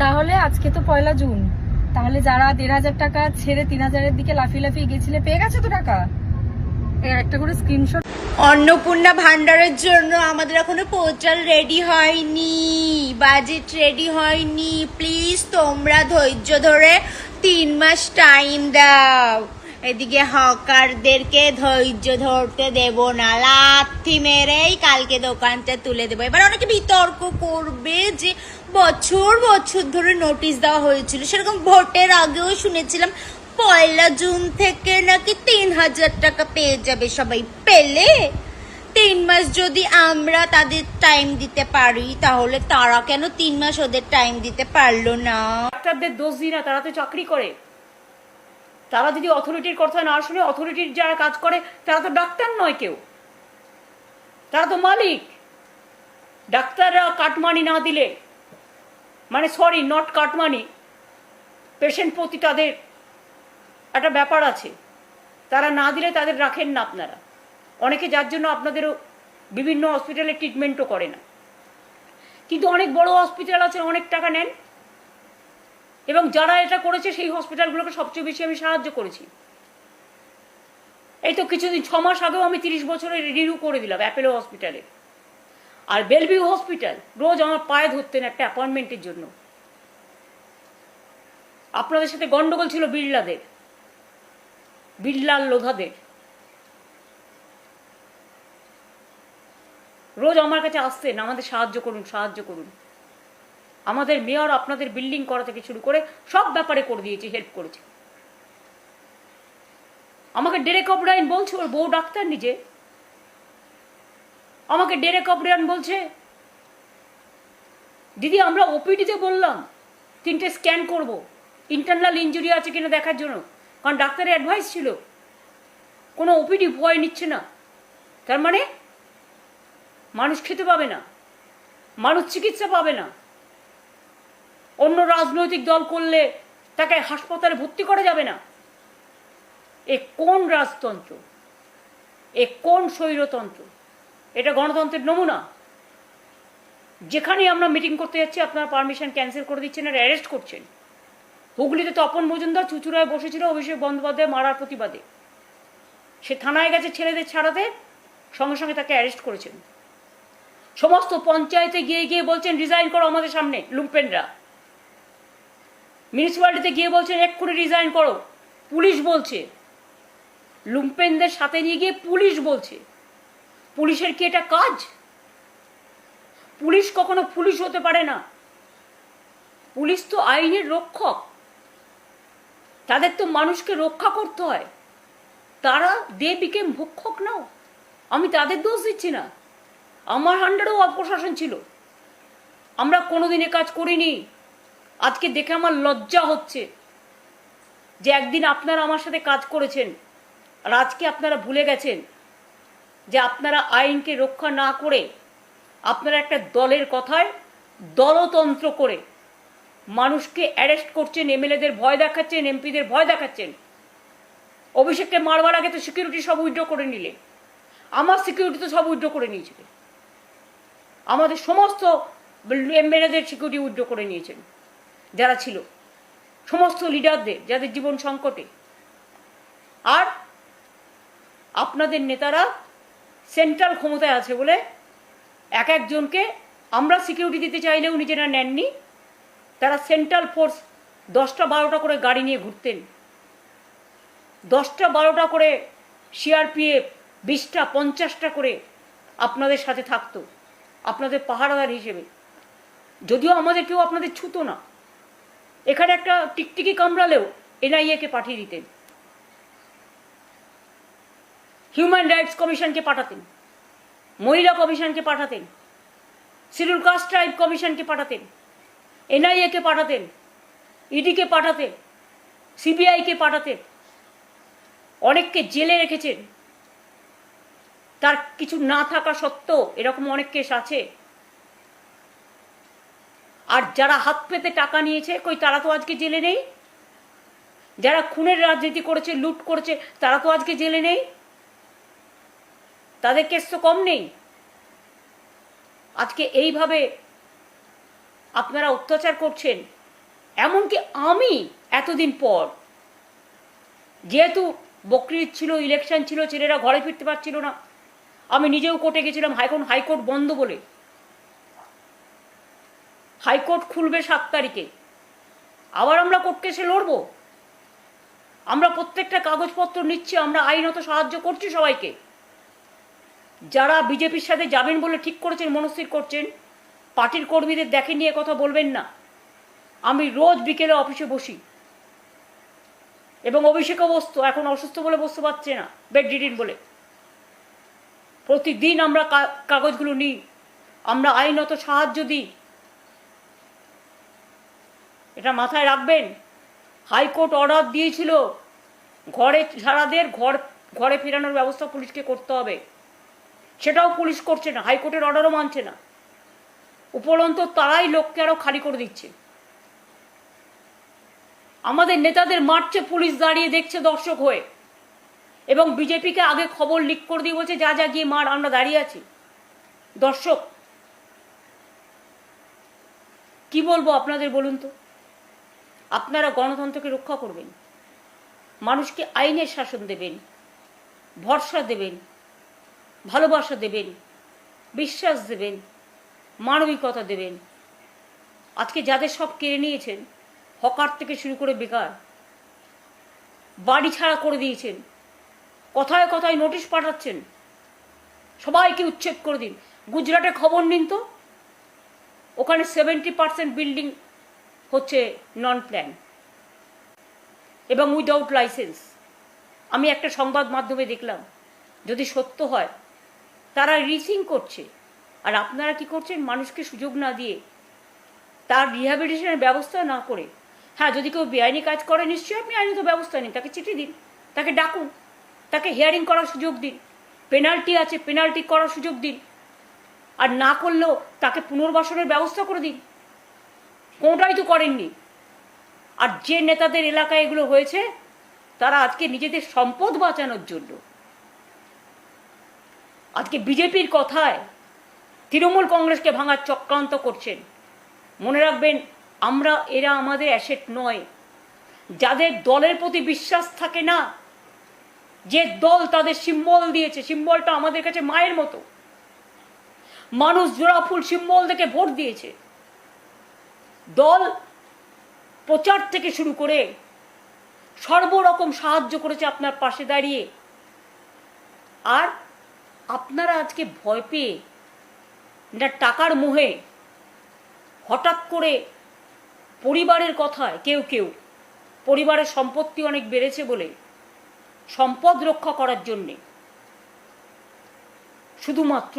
তাহলে আজকে তো 1 জুন, তাহলে যারা 1,500 টাকা ছেড়ে 3,000-এর দিকে লাফিয়ে লাফিয়ে গেছিলে পেয়ে গেছে তো টাকা। এর একটা করে স্ক্রিনশট। অন্নপূর্ণা ভান্ডারের জন্য আমাদের এখনো পোর্টাল রেডি হয়নি, বাজেট রেডি হয়নি। প্লিজ তোমরা ধৈর্য ধরে 3 মাস টাইম দাও। এদিকে হকারদেরকে ধৈর্য ধরতে দেব না, লাথি মেরেই কালকে দোকানটা তুলে দেবো। এবার অনেকে বিতর্ক করবে যে বছর বছর ধরে নোটিশ দেওয়া হয়েছিল, সেরকম ভোটের আগেও শুনেছিলাম 1 জুন থেকে নাকি 3,000 টাকা পেয়ে যাবে সবাই। পেলে 3 মাস যদি আমরা তাদের টাইম দিতে পারি, তাহলে তারা কেন 3 মাস ওদের টাইম দিতে পারলো না? ডাক্তারদের দোষ দিই না, তারা তো চাকরি করে। তারা যদি অথরিটির কথা না শুনে, অথরিটির যারা কাজ করে তারা তো ডাক্তার নয় কেউ, তারা তো মালিক। ডাক্তাররা কাটমানি না দিলে, মানে সরি নট কাটমানি, পেশেন্ট প্রতি তাদের একটা ব্যাপার আছে, তারা না দিলে তাদের রাখেন না আপনারা। অনেকে যার জন্য আপনাদেরও বিভিন্ন হসপিটালে ট্রিটমেন্টও করে না, কিন্তু অনেক বড় হসপিটাল আছে, অনেক টাকা নেন। এবং যারা এটা করেছে সেই হসপিটালগুলোকে সবচেয়ে বেশি আমি সাহায্য করেছি। এই তো কিছুদিন 6 মাস আগেও আমি 30 বছরের রিভিউ করে দিলাম অ্যাপেলো হসপিটালে। আর বেলভিউ হসপিটাল রোজ আমার পায়ে ধরতেন একটা অ্যাপয়েন্টমেন্টের জন্য। আপনাদের সাথে গন্ডগোল ছিল বিড়লাদের, বিড়লাল লোধাদের। রোজ আমার কাছে আসতেন, আমাদের সাহায্য করুন, সাহায্য করুন। আমাদের মেয়র আপনাদের বিল্ডিং করা থেকে শুরু করে সব ব্যাপারে করে দিয়েছে, হেল্প করেছে। আমাকে ডেরেক ওব্রায়েন বলছে, ওর বউ ডাক্তার নিজে, আমাকে ডেরেক ওব্রায়েন বলছে, দিদি আমরা ওপিডিতে বললাম 3টে স্ক্যান করব, ইন্টারনাল ইনজুরি আছে কিনা দেখার জন্য, কারণ ডাক্তারের অ্যাডভাইস ছিল। কোনো ওপিডি ভয় নিচ্ছে না, তার মানে মানুষ খেতে পাবে না, মানুষ চিকিৎসা পাবে না। অন্য রাজনৈতিক দল করলে তাকে হাসপাতালে ভর্তি করা যাবে না। এ কোন রাজতন্ত্র, এ কোন স্বৈরতন্ত্র? এটা গণতন্ত্রের নমুনা। যেখানে আমরা মিটিং করতে যাচ্ছি আপনারা পারমিশন ক্যান্সেল করে দিচ্ছেন আর অ্যারেস্ট করছেন। হুগলিতে তপন মজুমদার চুচুড়ায় বসেছিল অভিষেক বন্দ্যোপাধ্যায় মারার প্রতিবাদে, সে থানায় গেছে ছেলেদের ছাড়াতে, সঙ্গে সঙ্গে তাকে অ্যারেস্ট করেছেন। সমস্ত পঞ্চায়েতে গিয়ে গিয়ে বলছেন রিজাইন করো আমাদের সামনে লুম্পেনরা। মিউনিসিপ্যালিটিতে গিয়ে বলছেন এক্ষুনি রিজাইন করো, পুলিশ বলছে। লুম্পেনদের সাথে নিয়ে গিয়ে পুলিশ বলছে। পুলিশের কি এটা কাজ? পুলিশ কখনো পুলিশ হতে পারে না। পুলিশ তো আইনের রক্ষক, তাদের তো মানুষকে রক্ষা করতে হয়। তারা দে বিকেম ভক্ষক নাও। আমি তাদের দোষ দিচ্ছি না, আমার আন্ডারেও অপশাসন ছিল, আমরা কোনোদিনে কাজ করিনি। আজকে দেখে আমার লজ্জা হচ্ছে যে একদিন আপনারা আমার সাথে কাজ করেছেন, আর আজকে আপনারা ভুলে গেছেন যে আপনারা আইনকে রক্ষা না করে আপনারা একটা দলের কথায় দলতন্ত্র করে মানুষকে অ্যারেস্ট করছেন, এমএলএদের ভয় দেখাচ্ছেন, এমপিদের ভয় দেখাচ্ছেন। অভিষেককে মারবার আগে তো সিকিউরিটি সব উইথড্র করে নিলে, আমার সিকিউরিটি তো সব উইথড্র করে নিয়েছিল, আমাদের সমস্ত এমএলএদের সিকিউরিটি উইথড্র করে নিয়েছেন যারা ছিল, সমস্ত লিডারদের যাদের জীবন সংকটে। আর আপনাদের নেতারা সেন্ট্রাল ক্ষমতায় আছে বলে এক একজনকে আমরা সিকিউরিটি দিতে চাইলেও নিজেরা নেননি। তারা সেন্ট্রাল ফোর্স 10টা 12টা করে গাড়ি নিয়ে ঘুরতেন, 10টা 12টা করে সিআরপিএফ, 20টা 50টা করে আপনাদের সাথে থাকতো, আপনাদের পাহারাদার হিসেবে। যদিও আমাদের কেউ আপনাদের ছুতো না, এখানে একটা টিকটিকি কামড়ালেও এনআইএকে পাঠিয়ে দিতেন, হিউম্যান রাইটস কমিশনকে পাঠাতেন, মহিলা কমিশনকে পাঠাতেন, শিডিউল কাস্ট ট্রাইব কমিশনকে পাঠাতেন, এনআইএকে পাঠাতেন, ইডিকে পাঠাতেন, সিবিআইকে পাঠাতেন। অনেককে জেলে রেখেছেন, তার কিছু না থাকা সত্ত্বেও এরকম অনেক কেস আছে। আর যারা হাত পেতে টাকা নিয়েছে, কই তারা তো আজকে জেলে নেই। যারা খুনের রাজনীতি করেছে, লুট করেছে, তারা তো আজকে জেলে নেই, তাদের কেস তো কম নেই। আজকে এইভাবে আপনারা অত্যাচার করছেন, এমনকি আমি এতদিন পর, যেহেতু বকরিদ ছিল, ইলেকশন ছিল, ছেলেরা ঘরে ফিরতে পারছিল না, আমি নিজেও কোর্টে গেছিলাম, হাইকোর্ট বন্ধ বলে। হাইকোর্ট খুলবে 7 তারিখে, আবার আমরা কোর্ট কেসে লড়বো। আমরা প্রত্যেকটা কাগজপত্র নিচ্ছি, আমরা আইনত সাহায্য করছি সবাইকে। যারা বিজেপির সাথে যাবেন বলে ঠিক করেছেন, মনস্থির করছেন, পার্টির কর্মীদের দেখে নিয়ে কথা বলবেন না। আমি রোজ বিকেলে অফিসে বসি, এবং অভিষেকও বসতো, এখন অসুস্থ বলে বসতে পারছে না, বেড রিডিন বলে। প্রতিদিন আমরা কাগজগুলো নিই, আমরা আইনত সাহায্য দিই, এটা মাথায় রাখবেন। হাইকোর্ট অর্ডার দিয়েছিল ঘরে ছাড়াদের ঘরে ফেরানোর ব্যবস্থা পুলিশকে করতে হবে, সেটাও পুলিশ করছে না, হাইকোর্টের অর্ডারও মানছে না। উপরন্তু তারাই লোককে আরো খালি করে দিচ্ছে। আমাদের নেতাদের মারছে পুলিশ, দাঁড়িয়ে দেখছে দর্শক হয়ে, এবং বিজেপিকে আগে খবর লিক করে দিয়ে বলছে যা যা গিয়ে মার, আমরা দাঁড়িয়ে আছি। দর্শক কি বলবো আপনাদের বলুন তো? আপনারা গণতন্ত্রকে রক্ষা করবেন, মানুষকে আইনের শাসন দেবেন, ভরসা দেবেন, ভালোবাসা দেবেন, বিশ্বাস দেবেন, মানবিকতা দেবেন। আজকে যাদের সব কেড়ে নিয়েছেন, হকার থেকে শুরু করে বেকার, বাড়ি ছাড়া করে দিয়েছেন, কথায় কথায় নোটিশ পাঠাচ্ছেন, সবাইকে উচ্ছেদ করে দিন। গুজরাটে খবর নিন তো, ওখানে 70% বিল্ডিং হচ্ছে নন প্ল্যান এবং উইদাউট লাইসেন্স। আমি একটা সংবাদ মাধ্যমে দেখলাম, যদি সত্য হয় তারা রিসিং করছে, আর আপনারা কি করছেন? মানুষকে সুযোগ না দিয়ে, তার রিহ্যাবিলিটেশনের ব্যবস্থা না করে। হ্যাঁ, যদি কেউ বেআইনি কাজ করে নিশ্চয়ই আপনি আইনত ব্যবস্থা নিন, তাকে চিঠি দিন, তাকে ডাকুন, তাকে হিয়ারিং করার সুযোগ দিন, পেনাল্টি আছে পেনাল্টি করার সুযোগ দিন, আর না করলেও তাকে পুনর্বাসনের ব্যবস্থা করে দিন। কোনটাই তো করেননি। আর যে নেতাদের এলাকায় এগুলো হয়েছে, তারা আজকে নিজেদের সম্পদ বাঁচানোর জন্য আজকে বিজেপির কথায় তৃণমূল কংগ্রেসকে ভাঙার চক্রান্ত করছেন। মনে রাখবেন, এরা আমাদের অ্যাসেট নয়। যাদের দলের প্রতি বিশ্বাস থাকে না, যে দল তাদের সিম্বল দিয়েছে, সিম্বলটা আমাদের কাছে মায়ের মতো, মানুষ জোড়া ফুল সিম্বল দেখে ভোট দিয়েছে। দল প্রচার থেকে শুরু করে সর্বরকম সাহায্য করেছে আপনার পাশে দাঁড়িয়ে। আর আপনারা আজকে ভয় পেয়ে, না টাকার মোহে, হঠাৎ করে পরিবারের কথায় কেউ পরিবারের সম্পত্তি অনেক বেড়েছে বলে সম্পদ রক্ষা করার জন্যে শুধুমাত্র